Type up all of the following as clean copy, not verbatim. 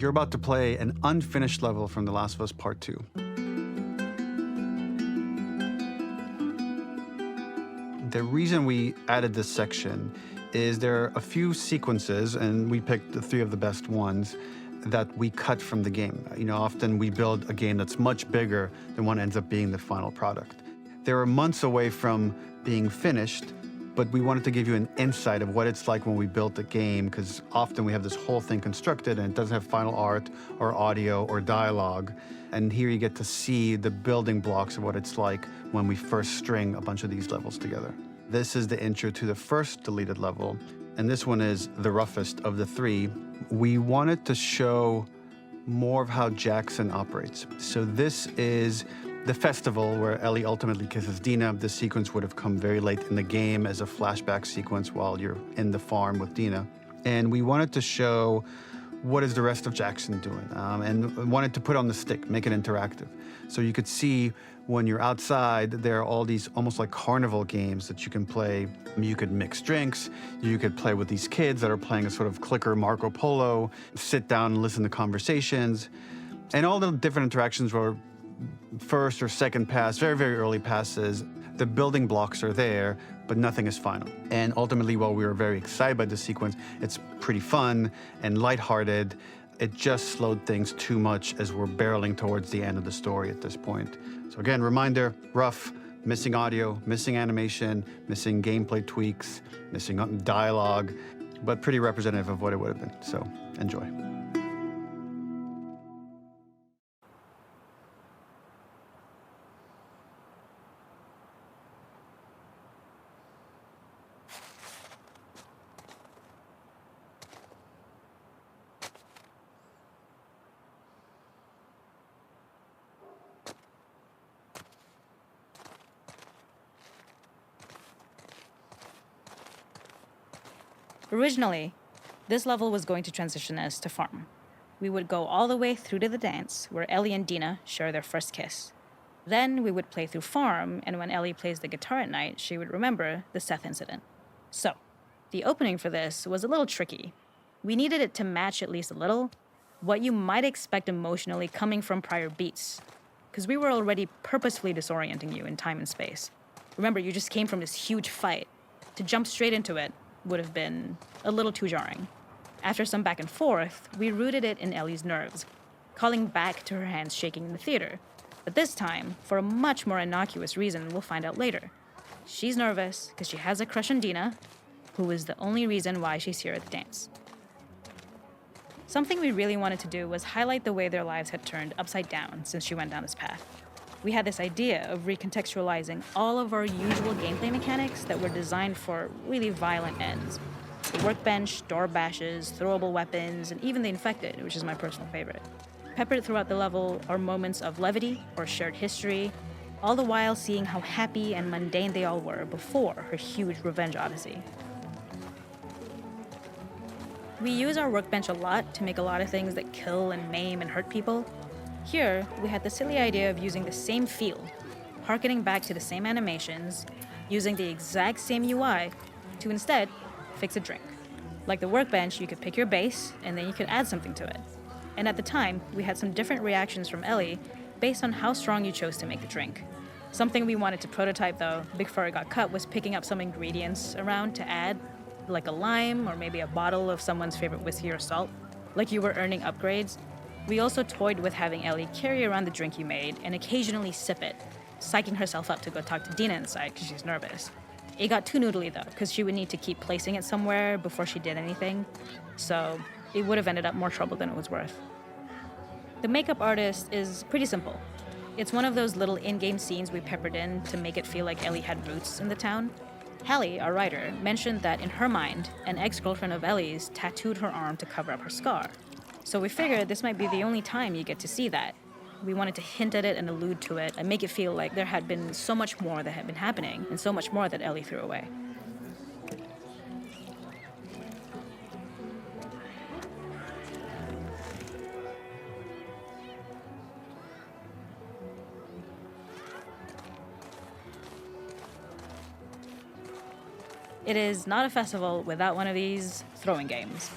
You're about to play an unfinished level from The Last of Us Part 2. The reason we added this section is there are a few sequences, and we picked the 3 of the best ones, that we cut from the game. You know, often we build a game that's much bigger than what ends up being the final product. They were months away from being finished, but we wanted to give you an insight of what it's like when we built a game, because often we have this whole thing constructed and it doesn't have final art or audio or dialogue. And here you get to see the building blocks of what it's like when we first string a bunch of these levels together. This is the intro to the first deleted level, and this one is the roughest of the 3. We wanted to show more of how Jackson operates. So this is the festival where Ellie ultimately kisses Dina. This sequence would have come very late in the game as a flashback sequence while you're in the farm with Dina. And we wanted to show what is the rest of Jackson doing, and wanted to put on the stick, make it interactive. So you could see when you're outside, there are all these almost like carnival games that you can play. You could mix drinks, you could play with these kids that are playing a sort of clicker Marco Polo, sit down and listen to conversations. And all the different interactions were first or second pass, very, very early passes. The building blocks are there, but nothing is final. And ultimately, while we were very excited by the sequence, it's pretty fun and lighthearted. It just slowed things too much as we're barreling towards the end of the story at this point. So again, reminder, rough, missing audio, missing animation, missing gameplay tweaks, missing dialogue, but pretty representative of what it would have been. So enjoy. Originally, this level was going to transition us to farm. We would go all the way through to the dance, where Ellie and Dina share their first kiss. Then we would play through farm, and when Ellie plays the guitar at night, she would remember the Seth incident. So, the opening for this was a little tricky. We needed it to match at least a little what you might expect emotionally coming from prior beats, because we were already purposefully disorienting you in time and space. Remember, you just came from this huge fight. To jump straight into it would have been a little too jarring. After some back and forth, we rooted it in Ellie's nerves, calling back to her hands shaking in the theater. But this time, for a much more innocuous reason we'll find out later. She's nervous because she has a crush on Dina, who is the only reason why she's here at the dance. Something we really wanted to do was highlight the way their lives had turned upside down since she went down this path. We had this idea of recontextualizing all of our usual gameplay mechanics that were designed for really violent ends. The workbench, door bashes, throwable weapons, and even the infected, which is my personal favorite. Peppered throughout the level are moments of levity or shared history, all the while seeing how happy and mundane they all were before her huge revenge odyssey. We use our workbench a lot to make a lot of things that kill and maim and hurt people. Here, we had the silly idea of using the same field, harkening back to the same animations, using the exact same UI to instead fix a drink. Like the workbench, you could pick your base, and then you could add something to it. And at the time, we had some different reactions from Ellie based on how strong you chose to make the drink. Something we wanted to prototype, though, before it got cut, was picking up some ingredients around to add, like a lime or maybe a bottle of someone's favorite whiskey or salt, like you were earning upgrades. We also toyed with having Ellie carry around the drink you made and occasionally sip it, psyching herself up to go talk to Dina inside because she's nervous. It got too noodly though, because she would need to keep placing it somewhere before she did anything, so it would have ended up more trouble than it was worth. The makeup artist is pretty simple. It's one of those little in-game scenes we peppered in to make it feel like Ellie had roots in the town. Hallie, our writer, mentioned that in her mind, an ex-girlfriend of Ellie's tattooed her arm to cover up her scar. So we figured this might be the only time you get to see that. We wanted to hint at it and allude to it and make it feel like there had been so much more that had been happening and so much more that Ellie threw away. It is not a festival without one of these throwing games.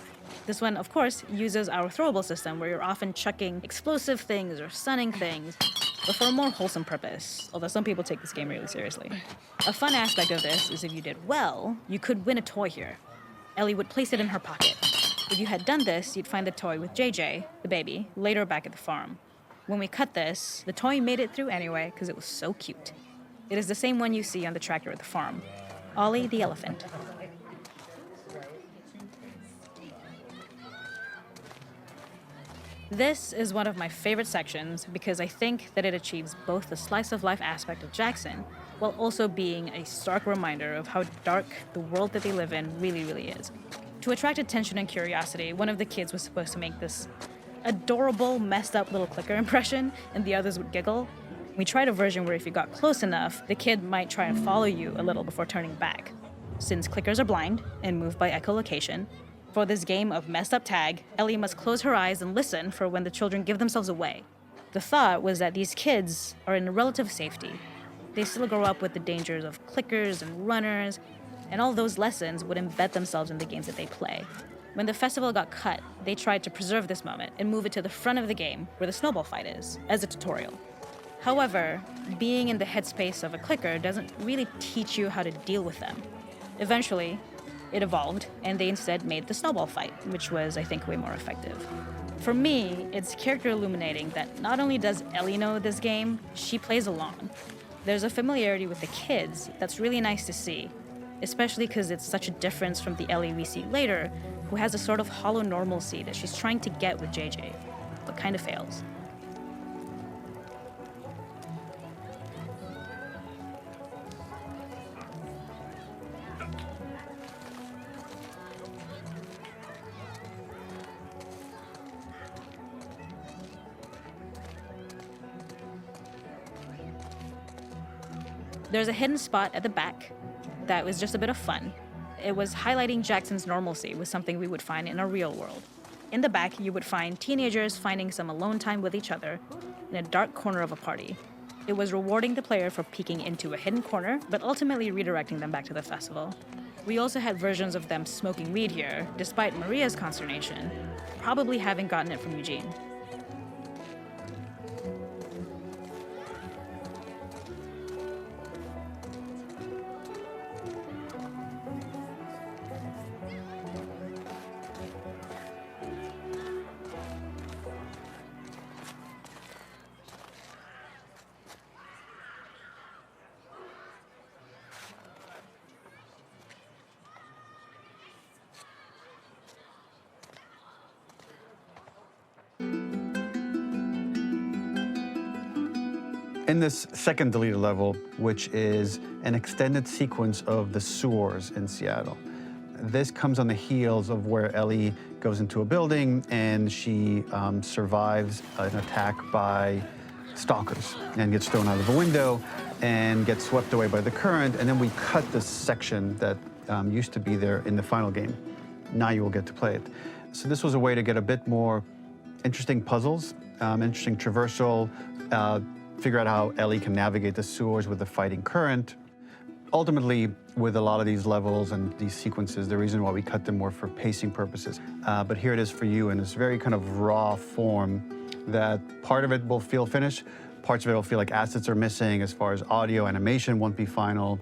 This one, of course, uses our throwable system where you're often chucking explosive things or stunning things, but for a more wholesome purpose, although some people take this game really seriously. A fun aspect of this is if you did well, you could win a toy here. Ellie would place it in her pocket. If you had done this, you'd find the toy with JJ, the baby, later back at the farm. When we cut this, the toy made it through anyway because it was so cute. It is the same one you see on the tractor at the farm. Ollie the elephant. This is one of my favorite sections because I think that it achieves both the slice of life aspect of Jackson while also being a stark reminder of how dark the world that they live in really, really is. To attract attention and curiosity, one of the kids was supposed to make this adorable, messed up little clicker impression and the others would giggle. We tried a version where if you got close enough, the kid might try and follow you a little before turning back. Since clickers are blind and move by echolocation, for this game of messed up tag, Ellie must close her eyes and listen for when the children give themselves away. The thought was that these kids are in relative safety. They still grow up with the dangers of clickers and runners, and all those lessons would embed themselves in the games that they play. When the festival got cut, they tried to preserve this moment and move it to the front of the game where the snowball fight is, as a tutorial. However, being in the headspace of a clicker doesn't really teach you how to deal with them. Eventually, it evolved, and they instead made the snowball fight, which was, I think, way more effective. For me, it's character illuminating that not only does Ellie know this game, she plays along. There's a familiarity with the kids that's really nice to see, especially because it's such a difference from the Ellie we see later, who has a sort of hollow normalcy that she's trying to get with JJ, but kind of fails. There's a hidden spot at the back that was just a bit of fun. It was highlighting Jackson's normalcy with something we would find in a real world. In the back, you would find teenagers finding some alone time with each other in a dark corner of a party. It was rewarding the player for peeking into a hidden corner, but ultimately redirecting them back to the festival. We also had versions of them smoking weed here, despite Maria's consternation, probably having gotten it from Eugene. In this second deleted level, which is an extended sequence of the sewers in Seattle, this comes on the heels of where Ellie goes into a building and she survives an attack by stalkers and gets thrown out of a window and gets swept away by the current. And then we cut this section that used to be there in the final game. Now you will get to play it. So this was a way to get a bit more interesting puzzles, interesting traversal, figure out how Ellie can navigate the sewers with the fighting current. Ultimately, with a lot of these levels and these sequences, the reason why we cut them were for pacing purposes. But here it is for you in this very kind of raw form that part of it will feel finished, parts of it will feel like assets are missing as far as audio, animation won't be final.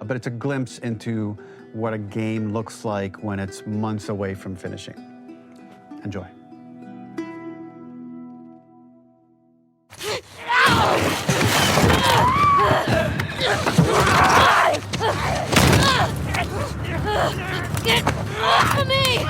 But it's a glimpse into what a game looks like when it's months away from finishing. Enjoy. Get off of me!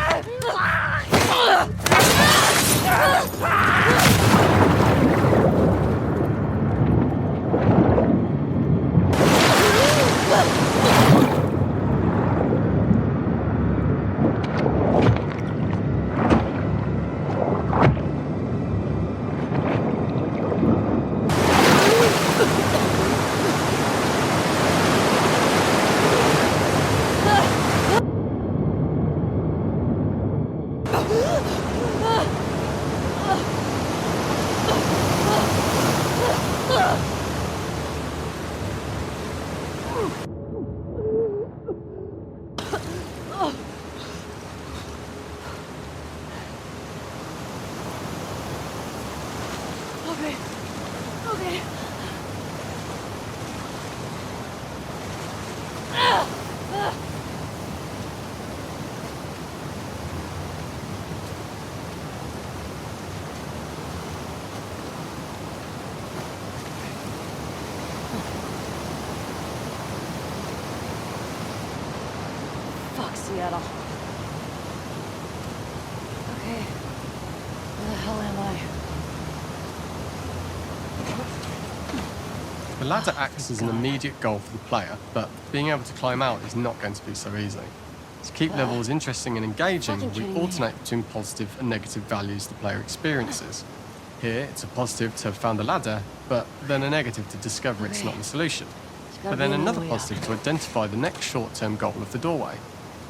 Seattle. Okay. Where the hell am I? The ladder acts as an immediate goal for the player, but being able to climb out is not going to be so easy. To keep levels interesting and engaging, Fucking we kidding me. alternate between positive and negative values the player experiences. Here, it's a positive to have found a ladder, but then a negative to discover it's not the solution. gotta But then be another another way up. positive to identify the next short-term goal of the doorway.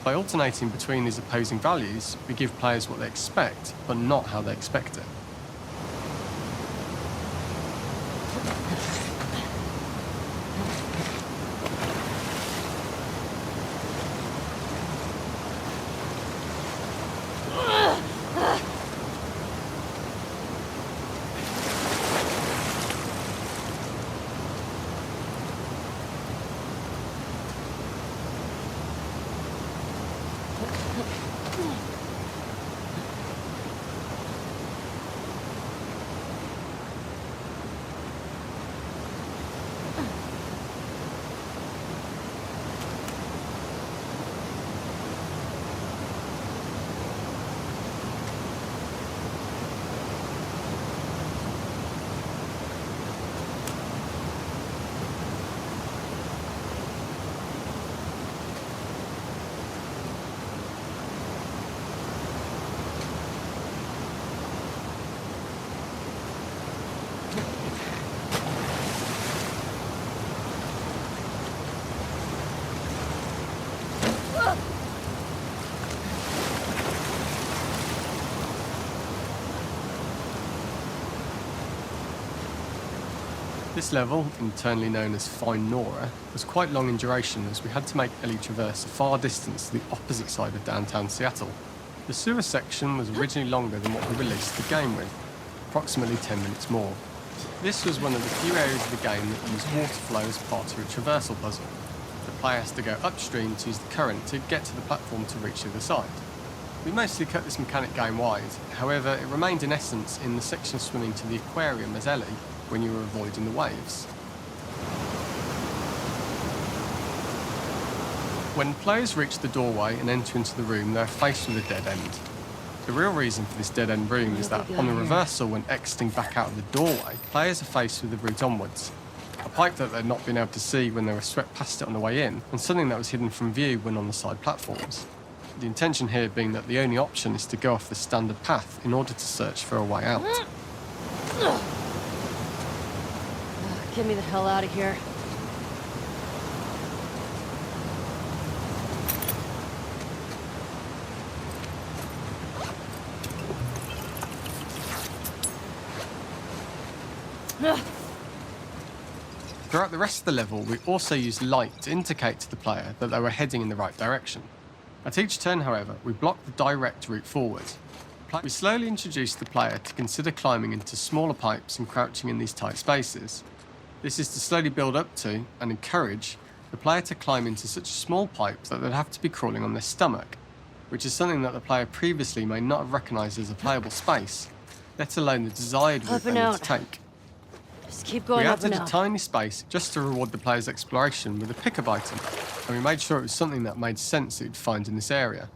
By alternating between these opposing values, we give players what they expect, but not how they expect it. This level, internally known as Fine Nora, was quite long in duration as we had to make Ellie traverse a far distance to the opposite side of downtown Seattle. The sewer section was originally longer than what we released the game with, approximately 10 minutes more. This was one of the few areas of the game that used water flow as part of a traversal puzzle. The player has to go upstream to use the current to get to the platform to reach the other side. We mostly cut this mechanic game-wide, however it remained in essence in the section swimming to the aquarium as Ellie, when you were avoiding the waves. When players reach the doorway and enter into the room, they are faced with a dead end. The real reason for this dead-end room is that on the reversal, when exiting back out of the doorway, players are faced with the route onwards. A pipe that they'd not been able to see when they were swept past it on the way in, and something that was hidden from view when on the side platforms. The intention here being that the only option is to go off the standard path in order to search for a way out. Get me the hell out of here. Throughout the rest of the level, we also used light to indicate to the player that they were heading in the right direction. At each turn, however, we blocked the direct route forward. We slowly introduced the player to consider climbing into smaller pipes and crouching in these tight spaces. This is to slowly build up to, and encourage, the player to climb into such a small pipe that they'd have to be crawling on their stomach, which is something that the player previously may not have recognised as a playable space, let alone the desired route Up they and need out. to take. Just keep going We up added and a out. tiny space just to reward the player's exploration with a pickup item, and we made sure it was something that made sense that you'd find in this area.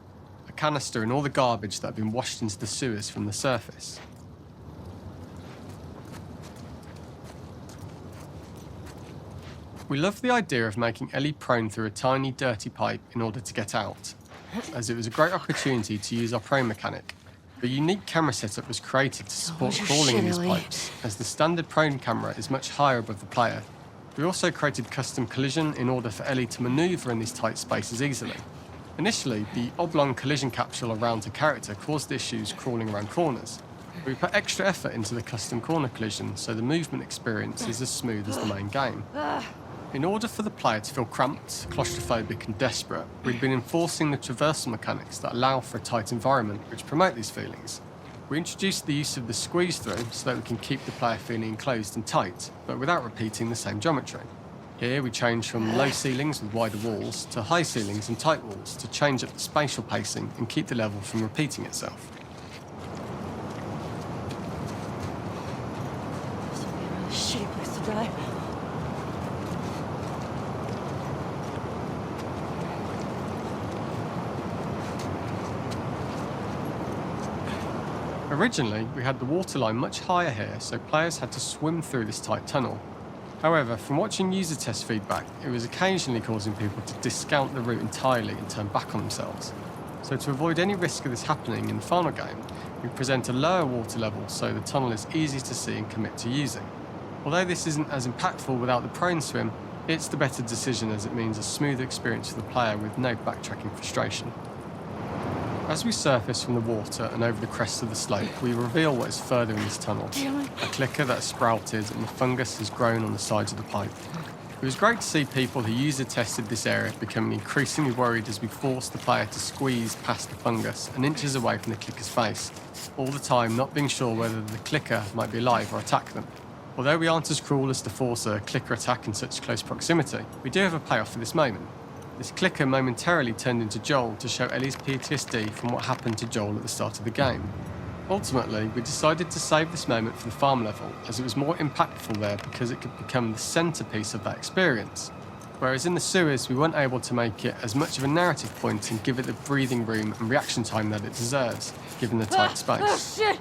A canister and all the garbage that had been washed into the sewers from the surface. We loved the idea of making Ellie prone through a tiny, dirty pipe in order to get out, as it was a great opportunity to use our prone mechanic. A unique camera setup was created to support Hold your crawling in shit, these Ellie. pipes, as the standard prone camera is much higher above the player. We also created custom collision in order for Ellie to manoeuvre in these tight spaces easily. Initially, the oblong collision capsule around her character caused issues crawling around corners. We put extra effort into the custom corner collision, so the movement experience is as smooth as the main game. In order for the player to feel cramped, claustrophobic and desperate, we'd been enforcing the traversal mechanics that allow for a tight environment which promote these feelings. We introduced the use of the squeeze through so that we can keep the player feeling enclosed and tight, but without repeating the same geometry. Here we change from low ceilings with wider walls to high ceilings and tight walls to change up the spatial pacing and keep the level from repeating itself. This would be a really shitty place to die. Originally, we had the waterline much higher here, so players had to swim through this tight tunnel. However, from watching user test feedback, it was occasionally causing people to discount the route entirely and turn back on themselves. So to avoid any risk of this happening in the final game, we present a lower water level so the tunnel is easy to see and commit to using. Although this isn't as impactful without the prone swim, it's the better decision as it means a smoother experience for the player with no backtracking frustration. As we surface from the water and over the crest of the slope, we reveal what is further in this tunnel. A clicker that has sprouted and the fungus has grown on the sides of the pipe. It was great to see people who user tested this area becoming increasingly worried as we forced the player to squeeze past the fungus and inches away from the clicker's face, all the time not being sure whether the clicker might be alive or attack them. Although we aren't as cruel as to force a clicker attack in such close proximity, we do have a payoff for this moment. This clicker momentarily turned into Joel to show Ellie's PTSD from what happened to Joel at the start of the game. Ultimately, we decided to save this moment for the farm level, as it was more impactful there because it could become the centrepiece of that experience. Whereas in the sewers, we weren't able to make it as much of a narrative point and give it the breathing room and reaction time that it deserves, given the tight space. Oh, shit!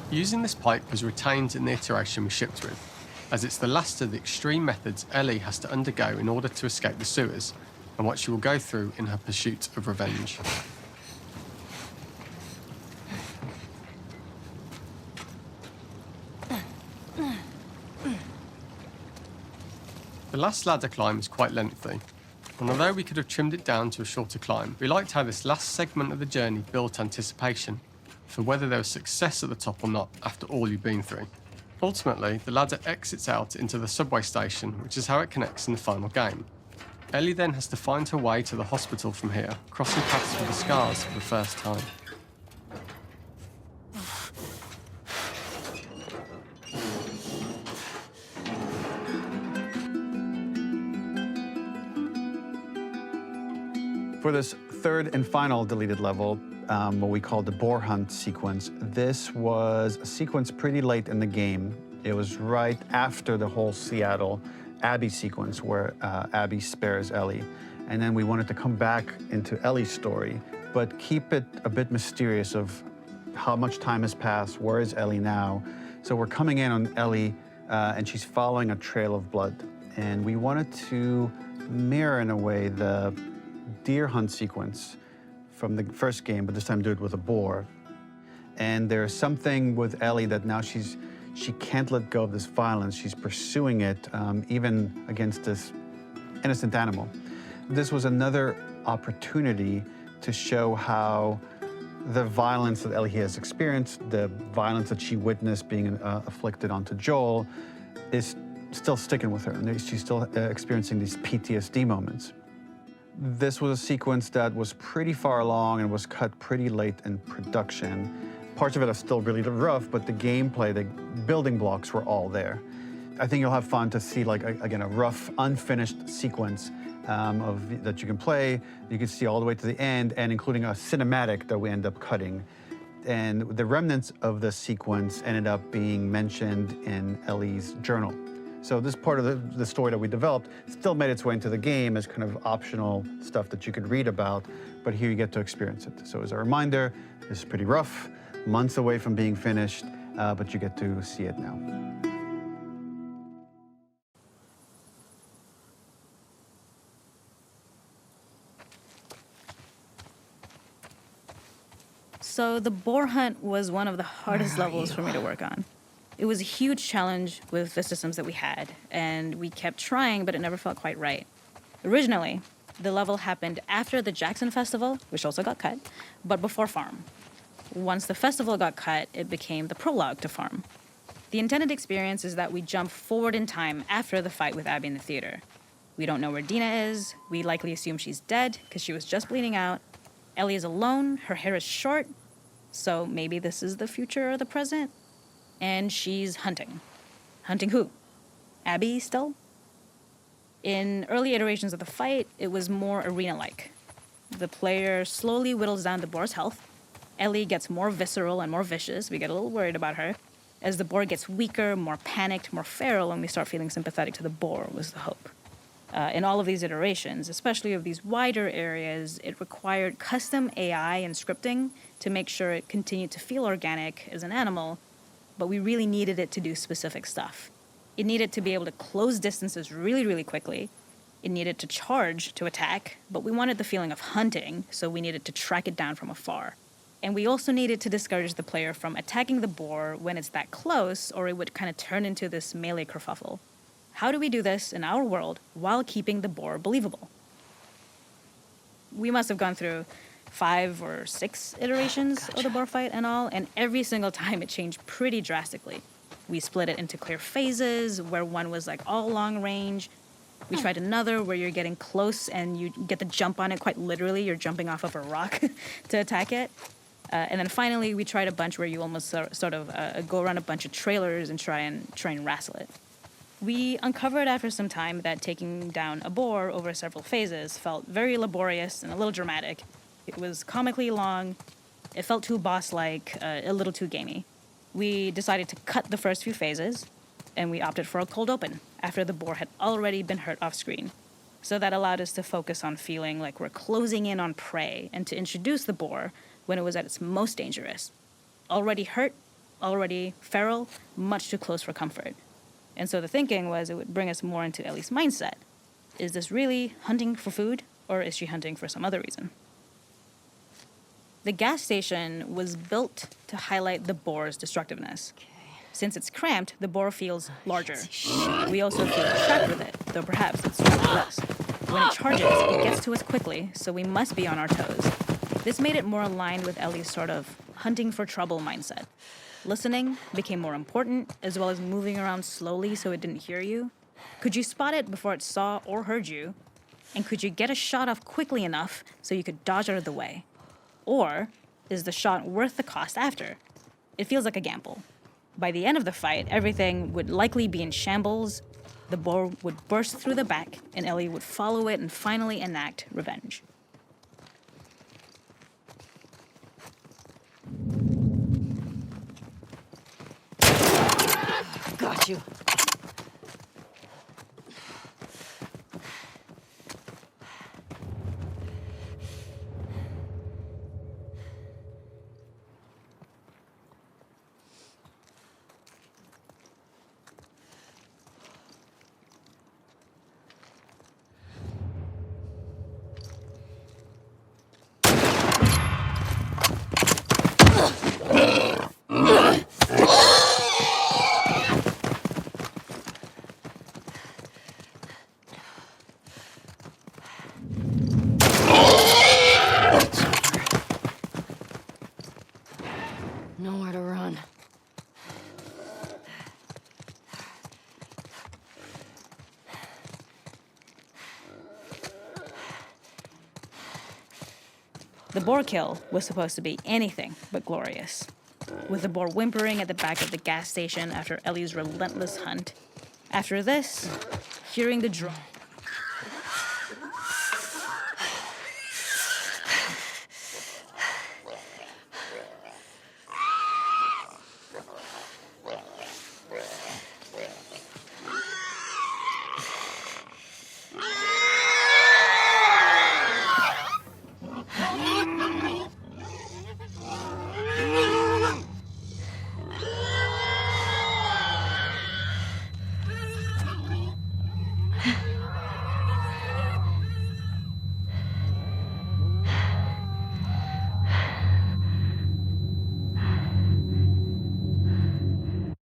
Using this pipe was retained in the iteration we shipped with, as it's the last of the extreme methods Ellie has to undergo in order to escape the sewers, and what she will go through in her pursuit of revenge. The last ladder climb is quite lengthy, and although we could have trimmed it down to a shorter climb, we liked how this last segment of the journey built anticipation for whether there was success at the top or not after all you've been through. Ultimately, the ladder exits out into the subway station, which is how it connects in the final game. Ellie then has to find her way to the hospital from here, crossing paths with the scars for the first time. For this third and final deleted level, what we call the boar hunt sequence, this was a sequence pretty late in the game. It was right after the whole Seattle Abby sequence where Abby spares Ellie. And then we wanted to come back into Ellie's story, but keep it a bit mysterious of how much time has passed, where is Ellie now? So we're coming in on Ellie and she's following a trail of blood. And we wanted to mirror in a way the deer hunt sequence from the first game, but this time do it with a boar. And there's something with Ellie that now she can't let go of this violence. She's pursuing it, even against this innocent animal. This was another opportunity to show how the violence that Ellie has experienced, the violence that she witnessed being afflicted onto Joel, is still sticking with her, and she's still experiencing these PTSD moments. This was a sequence that was pretty far along and was cut pretty late in production. Parts of it are still really rough, but the gameplay, the building blocks were all there. I think you'll have fun to see, like, again, a rough, unfinished sequence that you can play. You can see all the way to the end, and including a cinematic that we end up cutting. And the remnants of the sequence ended up being mentioned in Ellie's journal. So this part of the story that we developed still made its way into the game as kind of optional stuff that you could read about, but here you get to experience it. So as a reminder, this is pretty rough, months away from being finished, but you get to see it now. So the boar hunt was one of the hardest levels for me to work on. It was a huge challenge with the systems that we had, and we kept trying, but it never felt quite right. Originally, the level happened after the Jackson Festival, which also got cut, but before Farm. Once the festival got cut, it became the prologue to Farm. The intended experience is that we jump forward in time after the fight with Abby in the theater. We don't know where Dina is. We likely assume she's dead because she was just bleeding out. Ellie is alone. Her hair is short. So maybe this is the future or the present. And she's hunting. Hunting who? Abby still? In early iterations of the fight, it was more arena-like. The player slowly whittles down the boar's health. Ellie gets more visceral and more vicious. We get a little worried about her. As the boar gets weaker, more panicked, more feral, and we start feeling sympathetic to the boar was the hope. In all of these iterations, especially of these wider areas, it required custom AI and scripting to make sure it continued to feel organic as an animal, but we really needed it to do specific stuff. It needed to be able to close distances really, really quickly. It needed to charge to attack, but we wanted the feeling of hunting, so we needed to track it down from afar. And we also needed to discourage the player from attacking the boar when it's that close, or it would kind of turn into this melee kerfuffle. How do we do this in our world while keeping the boar believable? We must have gone through 5 or 6 iterations of the boar fight and all, and every single time it changed pretty drastically. We split it into clear phases, where one was like all long range. We tried another where you're getting close and you get the jump on it quite literally. You're jumping off of a rock to attack it. And then finally, we tried a bunch where you almost sort of go around a bunch of trailers and try and wrestle it. We uncovered after some time that taking down a boar over several phases felt very laborious and a little dramatic. It was comically long, it felt too boss-like, a little too gamey. We decided to cut the first few phases, and we opted for a cold open after the boar had already been hurt off-screen. So that allowed us to focus on feeling like we're closing in on prey and to introduce the boar when it was at its most dangerous. Already hurt, already feral, much too close for comfort. And so the thinking was it would bring us more into Ellie's mindset. Is this really hunting for food, or is she hunting for some other reason? The gas station was built to highlight the boar's destructiveness. Since it's cramped, the boar feels larger. We also feel trapped with it, though perhaps it's less. When it charges, it gets to us quickly, so we must be on our toes. This made it more aligned with Ellie's sort of hunting for trouble mindset. Listening became more important, as well as moving around slowly so it didn't hear you. Could you spot it before it saw or heard you? And could you get a shot off quickly enough so you could dodge out of the way? Or is the shot worth the cost after? It feels like a gamble. By the end of the fight, everything would likely be in shambles. The boar would burst through the back, and Ellie would follow it and finally enact revenge. Got you. Nowhere to run. The boar kill was supposed to be anything but glorious. With the boar whimpering at the back of the gas station after Ellie's relentless hunt. After this, hearing the drum